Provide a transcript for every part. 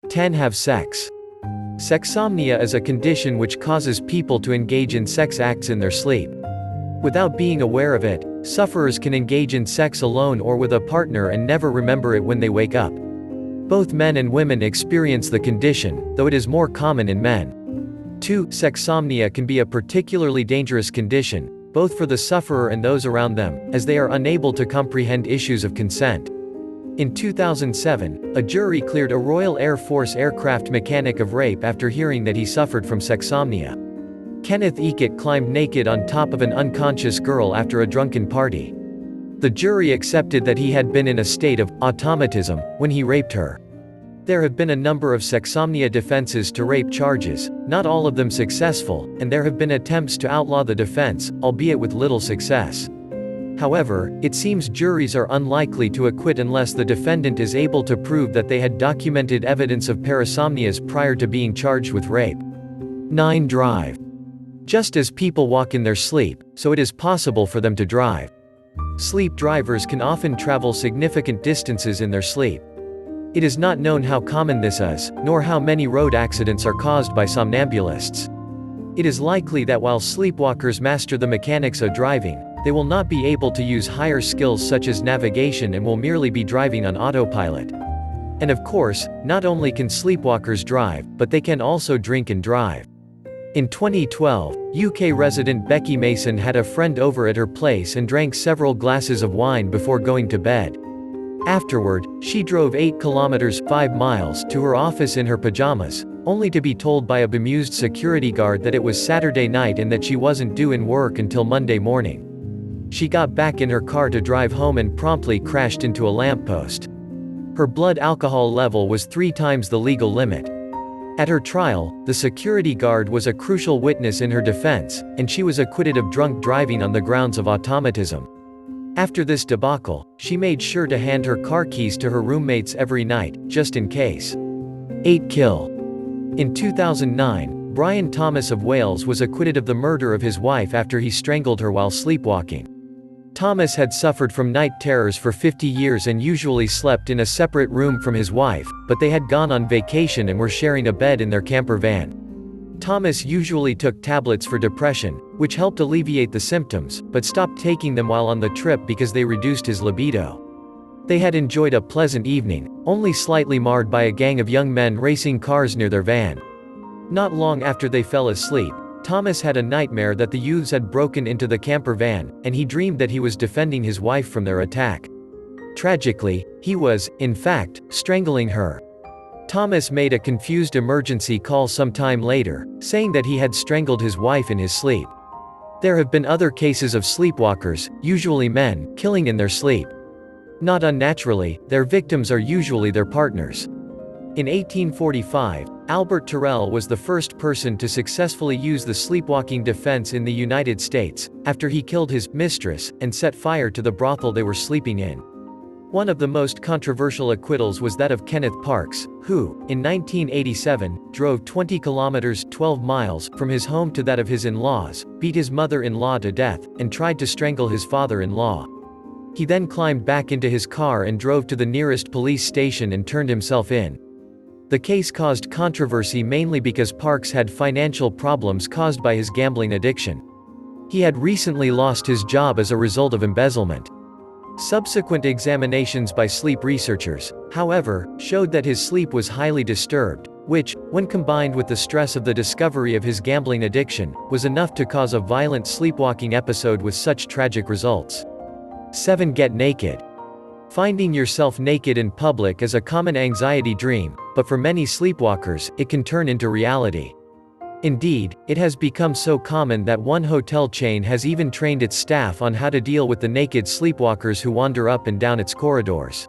10. Have sex. Sexsomnia is a condition which causes people to engage in sex acts in their sleep. Without being aware of it, sufferers can engage in sex alone or with a partner and never remember it when they wake up. Both men and women experience the condition, though it is more common in men. 2. Sexsomnia can be a particularly dangerous condition, both for the sufferer and those around them, as they are unable to comprehend issues of consent. In 2007, a jury cleared a Royal Air Force aircraft mechanic of rape after hearing that he suffered from sexsomnia. Kenneth Eckett climbed naked on top of an unconscious girl after a drunken party. The jury accepted that he had been in a state of automatism when he raped her. There have been a number of sexsomnia defenses to rape charges, not all of them successful, and there have been attempts to outlaw the defense, albeit with little success. However, it seems juries are unlikely to acquit unless the defendant is able to prove that they had documented evidence of parasomnias prior to being charged with rape. 9. Drive. Just as people walk in their sleep, so it is possible for them to drive. Sleep drivers can often travel significant distances in their sleep. It is not known how common this is, nor how many road accidents are caused by somnambulists. It is likely that while sleepwalkers master the mechanics of driving, they will not be able to use higher skills such as navigation and will merely be driving on autopilot. And of course, not only can sleepwalkers drive, but they can also drink and drive. In 2012, UK resident Becky Mason had a friend over at her place and drank several glasses of wine before going to bed. Afterward, she drove 8 kilometers (5 miles) to her office in her pajamas, only to be told by a bemused security guard that it was Saturday night and that she wasn't due in work until Monday morning. She got back in her car to drive home and promptly crashed into a lamppost. Her blood alcohol level was 3 times the legal limit. At her trial, the security guard was a crucial witness in her defense, and she was acquitted of drunk driving on the grounds of automatism. After this debacle, she made sure to hand her car keys to her roommates every night, just in case. 8. Kill. In 2009, Brian Thomas of Wales was acquitted of the murder of his wife after he strangled her while sleepwalking. Thomas had suffered from night terrors for 50 years and usually slept in a separate room from his wife, but they had gone on vacation and were sharing a bed in their camper van. Thomas usually took tablets for depression, which helped alleviate the symptoms, but stopped taking them while on the trip because they reduced his libido. They had enjoyed a pleasant evening, only slightly marred by a gang of young men racing cars near their van. Not long after they fell asleep, Thomas had a nightmare that the youths had broken into the camper van, and he dreamed that he was defending his wife from their attack. Tragically, he was, in fact, strangling her. Thomas made a confused emergency call some time later, saying that he had strangled his wife in his sleep. There have been other cases of sleepwalkers, usually men, killing in their sleep. Not unnaturally, their victims are usually their partners. In 1845, Albert Terrell was the first person to successfully use the sleepwalking defense in the United States, after he killed his mistress and set fire to the brothel they were sleeping in. One of the most controversial acquittals was that of Kenneth Parks, who, in 1987, drove 20 kilometers (12 miles) from his home to that of his in-laws, beat his mother-in-law to death, and tried to strangle his father-in-law. He then climbed back into his car and drove to the nearest police station and turned himself in. The case caused controversy mainly because Parks had financial problems caused by his gambling addiction. He had recently lost his job as a result of embezzlement. Subsequent examinations by sleep researchers, however, showed that his sleep was highly disturbed, which, when combined with the stress of the discovery of his gambling addiction, was enough to cause a violent sleepwalking episode with such tragic results. 7. Get naked. Finding yourself naked in public is a common anxiety dream, but for many sleepwalkers, it can turn into reality. Indeed, it has become so common that one hotel chain has even trained its staff on how to deal with the naked sleepwalkers who wander up and down its corridors.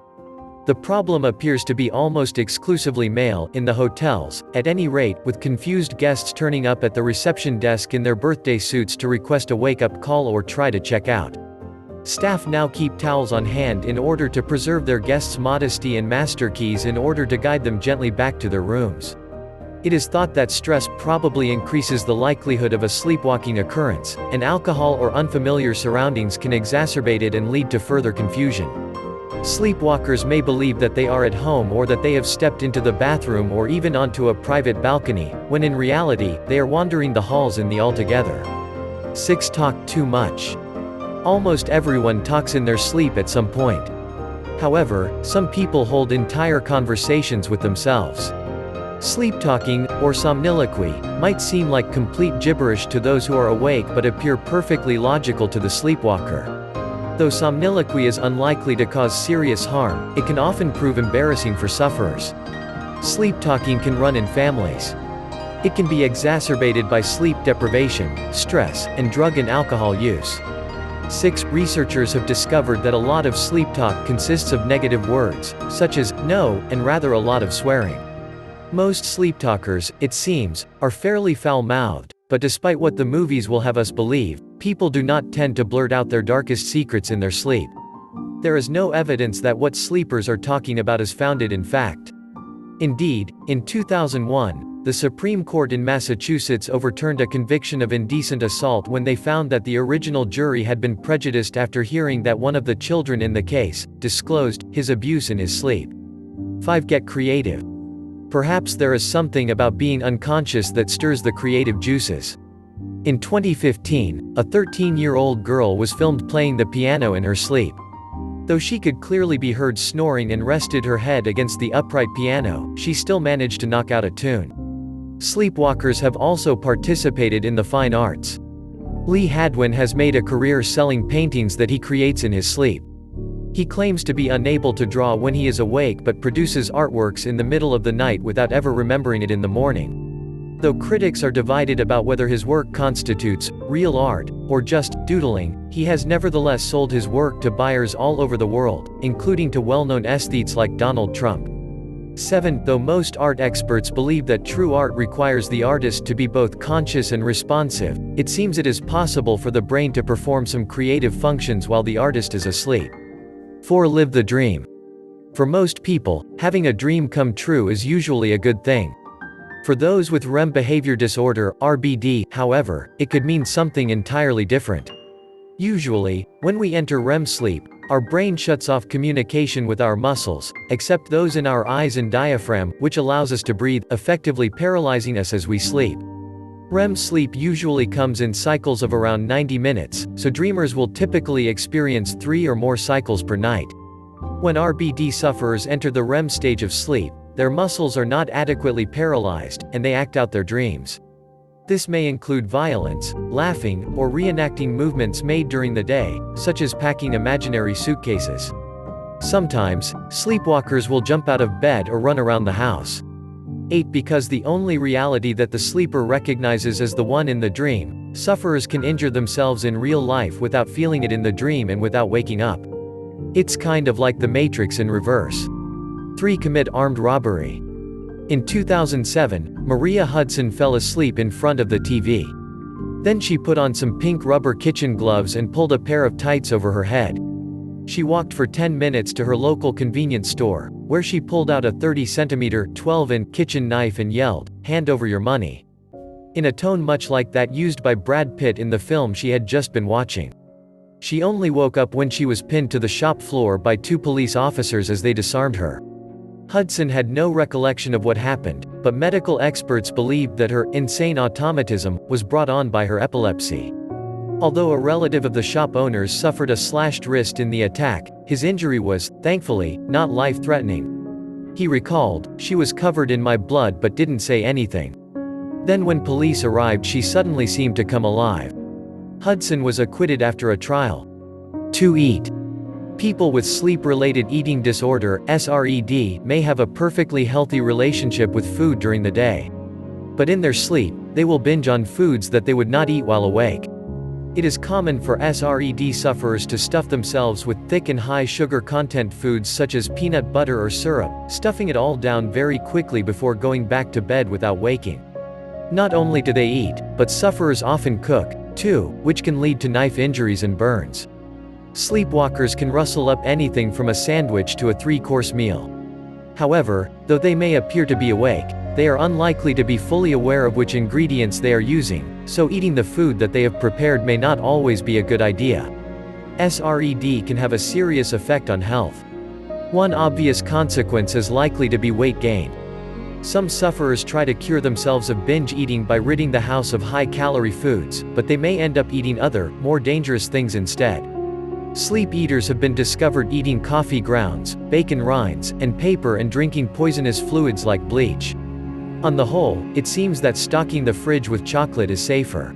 The problem appears to be almost exclusively male in the hotels, at any rate, with confused guests turning up at the reception desk in their birthday suits to request a wake-up call or try to check out. Staff now keep towels on hand in order to preserve their guests' modesty and master keys in order to guide them gently back to their rooms. It is thought that stress probably increases the likelihood of a sleepwalking occurrence, and alcohol or unfamiliar surroundings can exacerbate it and lead to further confusion. Sleepwalkers may believe that they are at home or that they have stepped into the bathroom or even onto a private balcony, when in reality, they are wandering the halls in the altogether. 6. Talk too much. Almost everyone talks in their sleep at some point. However, some people hold entire conversations with themselves. Sleep talking, or somniloquy, might seem like complete gibberish to those who are awake but appear perfectly logical to the sleepwalker. Though somniloquy is unlikely to cause serious harm, it can often prove embarrassing for sufferers. Sleep talking can run in families. It can be exacerbated by sleep deprivation, stress, and drug and alcohol use. 6. Researchers have discovered that a lot of sleep talk consists of negative words, such as no, and rather a lot of swearing. Most sleep talkers, it seems, are fairly foul-mouthed, but despite what the movies will have us believe, people do not tend to blurt out their darkest secrets in their sleep. There is no evidence that what sleepers are talking about is founded in fact. Indeed, in 2001, the Supreme Court in Massachusetts overturned a conviction of indecent assault when they found that the original jury had been prejudiced after hearing that one of the children in the case disclosed his abuse in his sleep. 5. Get creative. Perhaps there is something about being unconscious that stirs the creative juices. In 2015, a 13-year-old girl was filmed playing the piano in her sleep. Though she could clearly be heard snoring and rested her head against the upright piano, she still managed to knock out a tune. Sleepwalkers have also participated in the fine arts. Lee Hadwin has made a career selling paintings that he creates in his sleep. He claims to be unable to draw when he is awake but produces artworks in the middle of the night without ever remembering it in the morning. Though critics are divided about whether his work constitutes real art or just doodling, he has nevertheless sold his work to buyers all over the world, including to well-known aesthetes like Donald Trump. 7. Though most art experts believe that true art requires the artist to be both conscious and responsive, it seems it is possible for the brain to perform some creative functions while the artist is asleep. 4. Live the dream. For most people, having a dream come true is usually a good thing. For those with REM behavior disorder, RBD, however, it could mean something entirely different. Usually, when we enter REM sleep, our brain shuts off communication with our muscles, except those in our eyes and diaphragm, which allows us to breathe, effectively paralyzing us as we sleep. REM sleep usually comes in cycles of around 90 minutes, so dreamers will typically experience 3 or more cycles per night. When RBD sufferers enter the REM stage of sleep, their muscles are not adequately paralyzed, and they act out their dreams. This may include violence, laughing, or reenacting movements made during the day, such as packing imaginary suitcases. Sometimes, sleepwalkers will jump out of bed or run around the house. 8. Because the only reality that the sleeper recognizes as the one in the dream, sufferers can injure themselves in real life without feeling it in the dream and without waking up. It's kind of like the Matrix in reverse. 3. Commit armed robbery. In 2007, Maria Hudson fell asleep in front of the TV. Then she put on some pink rubber kitchen gloves and pulled a pair of tights over her head. She walked for 10 minutes to her local convenience store, where she pulled out a 30cm, 12-inch kitchen knife and yelled, "Hand over your money," in a tone much like that used by Brad Pitt in the film she had just been watching. She only woke up when she was pinned to the shop floor by 2 police officers as they disarmed her. Hudson had no recollection of what happened, but medical experts believed that her insane automatism was brought on by her epilepsy. Although a relative of the shop owners suffered a slashed wrist in the attack, his injury was, thankfully, not life-threatening. He recalled, "She was covered in my blood but didn't say anything. Then when police arrived she suddenly seemed to come alive." Hudson was acquitted after a trial. 2. Eat. People with sleep-related eating disorder, SRED, may have a perfectly healthy relationship with food during the day. But in their sleep, they will binge on foods that they would not eat while awake. It is common for SRED sufferers to stuff themselves with thick and high sugar content foods such as peanut butter or syrup, stuffing it all down very quickly before going back to bed without waking. Not only do they eat, but sufferers often cook, too, which can lead to knife injuries and burns. Sleepwalkers can rustle up anything from a sandwich to a 3-course meal. However, though they may appear to be awake, they are unlikely to be fully aware of which ingredients they are using, so eating the food that they have prepared may not always be a good idea. SRED can have a serious effect on health. One obvious consequence is likely to be weight gain. Some sufferers try to cure themselves of binge eating by ridding the house of high-calorie foods, but they may end up eating other, more dangerous things instead. Sleep eaters have been discovered eating coffee grounds, bacon rinds, and paper and drinking poisonous fluids like bleach. On the whole, it seems that stocking the fridge with chocolate is safer.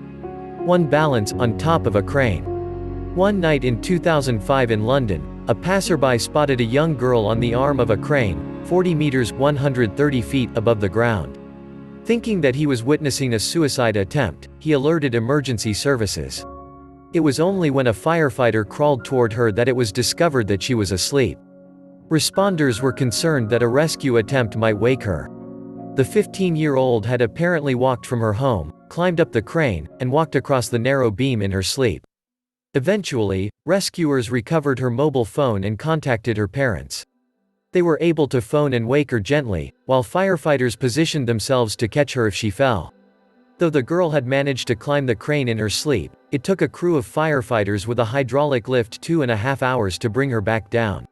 One balance on top of a crane. One night in 2005 in London, a passerby spotted a young girl on the arm of a crane, 40 meters 130 feet above the ground. Thinking that he was witnessing a suicide attempt, he alerted emergency services. It was only when a firefighter crawled toward her that it was discovered that she was asleep. Responders were concerned that a rescue attempt might wake her. The 15-year-old had apparently walked from her home, climbed up the crane, and walked across the narrow beam in her sleep. Eventually, rescuers recovered her mobile phone and contacted her parents. They were able to phone and wake her gently, while firefighters positioned themselves to catch her if she fell. Though the girl had managed to climb the crane in her sleep, it took a crew of firefighters with a hydraulic lift 2.5 hours to bring her back down.